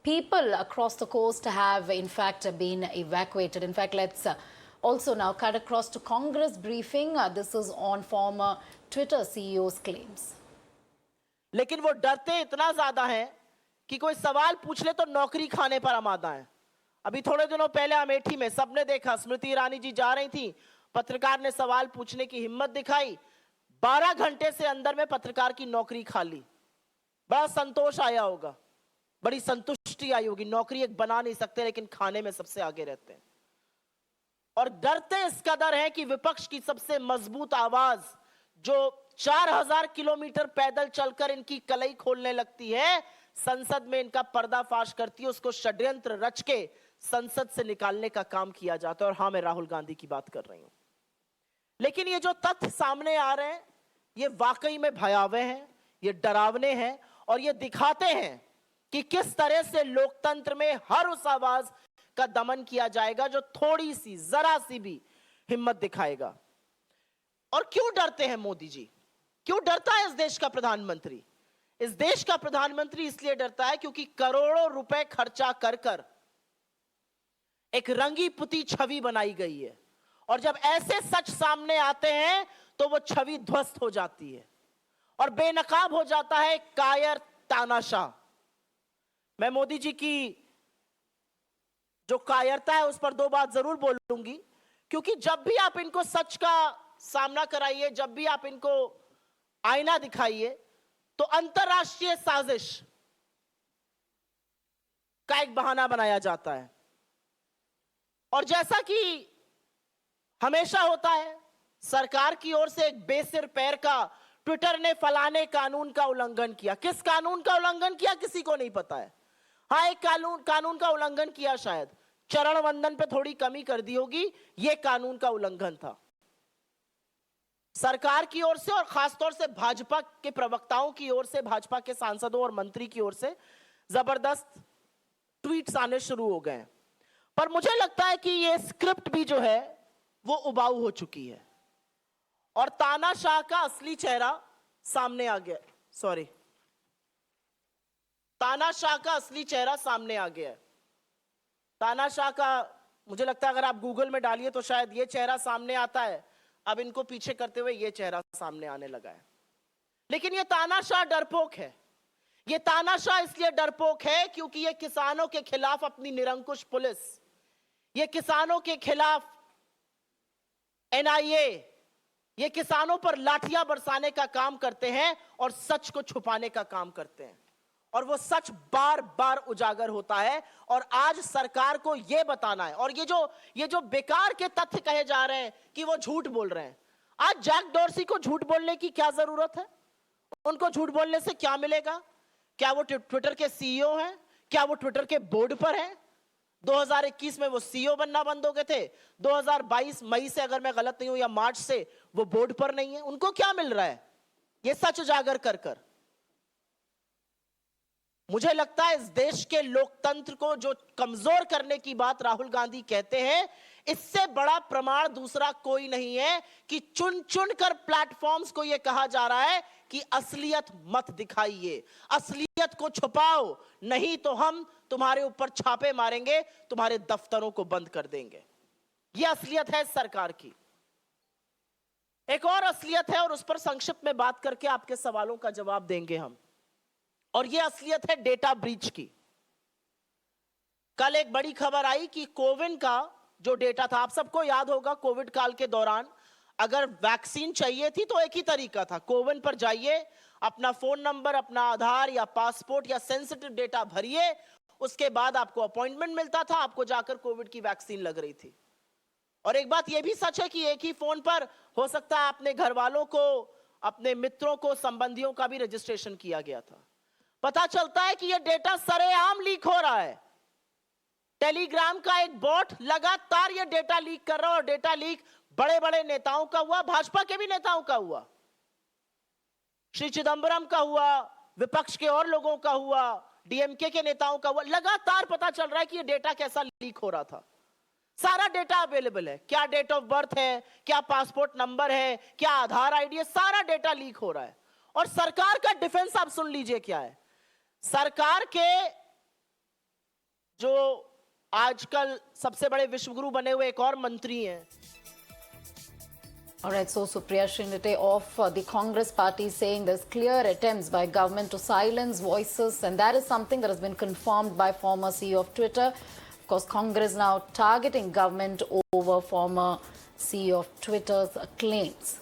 people across the coast have in fact been evacuated. In fact, let's also now cut across to Congress briefing. This is on former Twitter CEO's claims. लेकिन वो डरते इतना ज्यादा हैं कि कोई सवाल पूछ ले तो नौकरी खाने पर आमादा है। अभी थोड़े दिनों पहले अमेठी में सबने देखा, स्मृति ईरानी जी जा रही थी, पत्रकार ने सवाल पूछने की हिम्मत दिखाई, 12 घंटे से अंदर में पत्रकार की नौकरी खा ली। बड़ा संतोष आया होगा, बड़ी संतुष्टि आई होगी। नौकरी एक बना नहीं सकते लेकिन खाने में सबसे आगे रहते हैं। और डरते इस कदर हैं कि विपक्ष की सबसे मजबूत आवाज जो 4000 किलोमीटर पैदल चलकर इनकी कलई खोलने लगती है, संसद में इनका पर्दाफाश करती है, उसको षड्यंत्र रच के संसद से निकालने का काम किया जाता है। और हां, मैं राहुल गांधी की बात कर रही हूं। लेकिन ये जो तथ्य सामने आ रहे हैं ये वाकई में भयावह हैं, ये डरावने हैं और ये दिखाते हैं कि किस तरह से लोकतंत्र में हर उस आवाज का दमन किया जाएगा जो थोड़ी सी, जरा सी भी हिम्मत दिखाएगा। और क्यों डरते हैं मोदी जी? क्यों डरता है इस देश का प्रधानमंत्री? इस देश का प्रधानमंत्री इसलिए डरता है क्योंकि करोड़ों रुपए खर्चा कर कर एक रंगी पुती छवि बनाई गई है और जब ऐसे सच सामने आते हैं तो वो छवि ध्वस्त हो जाती है और बेनकाब हो जाता है कायर तानाशाह। मैं मोदी जी की जो कायरता है उस पर दो बात जरूर बोलूंगी, क्योंकि जब भी आप इनको सच का सामना कराइए, जब भी आप इनको आईना दिखाइए, तो अंतरराष्ट्रीय साजिश का एक बहाना बनाया जाता है। और जैसा कि हमेशा होता है, सरकार की ओर से एक बेसिर पैर का ट्विटर ने फलाने कानून का उल्लंघन किया। किस कानून का उल्लंघन किया किसी को नहीं पता है। हाँ, एक कानून का उल्लंघन किया, शायद चरण वंदन पे थोड़ी कमी कर दी होगी, यह कानून का उल्लंघन था। सरकार की ओर से और खासतौर से भाजपा के प्रवक्ताओं की ओर से, भाजपा के सांसदों और मंत्री की ओर से जबरदस्त ट्वीट्स आने शुरू हो गए। पर मुझे लगता है कि यह स्क्रिप्ट भी जो है वो उबाऊ हो चुकी है और तानाशाह का असली चेहरा सामने आ गया। तानाशाह का असली चेहरा सामने आ गया है। तानाशाह का मुझे लगता है अगर आप गूगल में डालिए तो शायद ये चेहरा सामने आता है। अब इनको पीछे करते हुए ये चेहरा सामने आने लगा है। लेकिन ये तानाशाह डरपोक है। ये तानाशाह इसलिए डरपोक है क्योंकि ये किसानों के खिलाफ अपनी निरंकुश पुलिस, ये किसानों के खिलाफ एनआईए, ये किसानों पर लाठियां बरसाने का काम करते हैं और सच को छुपाने का काम करते हैं। और वो सच बार बार उजागर होता है और आज सरकार को यह बताना है। और ये जो बेकार के तथ्य कहे जा रहे हैं कि वो झूठ बोल रहे हैं, आज जैक डॉर्सी को झूठ बोलने की क्या जरूरत है? उनको झूठ बोलने से क्या मिलेगा? क्या वो ट्विटर के सीईओ हैं? क्या वो ट्विटर के बोर्ड पर हैं? 2021 में वो सीईओ बनना बंद हो गए थे। 2022 मई से, अगर मैं गलत नहीं हूं, या मार्च से वो बोर्ड पर नहीं है। उनको क्या मिल रहा है ये सच उजागर कर कर? मुझे लगता है इस देश के लोकतंत्र को जो कमजोर करने की बात राहुल गांधी कहते हैं, इससे बड़ा प्रमाण दूसरा कोई नहीं है कि चुन चुन कर प्लेटफॉर्म्स को यह कहा जा रहा है कि असलियत मत दिखाइए, असलियत को छुपाओ, नहीं तो हम तुम्हारे ऊपर छापे मारेंगे, तुम्हारे दफ्तरों को बंद कर देंगे। यह असलियत है सरकार की। एक और असलियत है और उस पर संक्षिप्त में बात करके आपके सवालों का जवाब देंगे हम। और यह असलियत है डेटा ब्रीच की। कल एक बड़ी खबर आई कि कोविन का जो डेटा था, आप सबको याद होगा कोविड काल के दौरान अगर वैक्सीन चाहिए थी तो एक ही तरीका था, कोविन पर जाइए, अपना फोन नंबर, अपना आधार या पासपोर्ट या सेंसिटिव डेटा भरिए, उसके बाद आपको अपॉइंटमेंट मिलता था, आपको जाकर कोविड की वैक्सीन लग रही थी। और एक बात यह भी सच है कि एक ही फोन पर हो सकता है अपने घर वालों को, अपने मित्रों को, संबंधियों का भी रजिस्ट्रेशन किया गया था। पता चलता है कि यह डेटा सरेआम लीक हो रहा है। टेलीग्राम का एक बॉट लगातार यह डेटा लीक कर रहा है और डेटा लीक बड़े बड़े नेताओं का हुआ, भाजपा के भी नेताओं का हुआ, श्री चिदंबरम का हुआ, विपक्ष के और लोगों का हुआ, डीएमके के नेताओं का हुआ। लगातार पता चल रहा है कि यह डेटा कैसा लीक हो रहा था। सारा डेटा अवेलेबल है, क्या डेट ऑफ बर्थ है, क्या पासपोर्ट नंबर है, क्या आधार आईडी है, सारा डेटा लीक हो रहा है। और सरकार का डिफेंस आप सुन लीजिए क्या है। सरकार के जो आजकल सबसे बड़े विश्वगुरु बने हुए एक और मंत्री हैं। All right, so Supriya Srinate of the Congress party saying there's clear attempts by government to silence voices, and that is something that has been confirmed by former CEO of Twitter. Of course, Congress now targeting government over former CEO of Twitter's claims.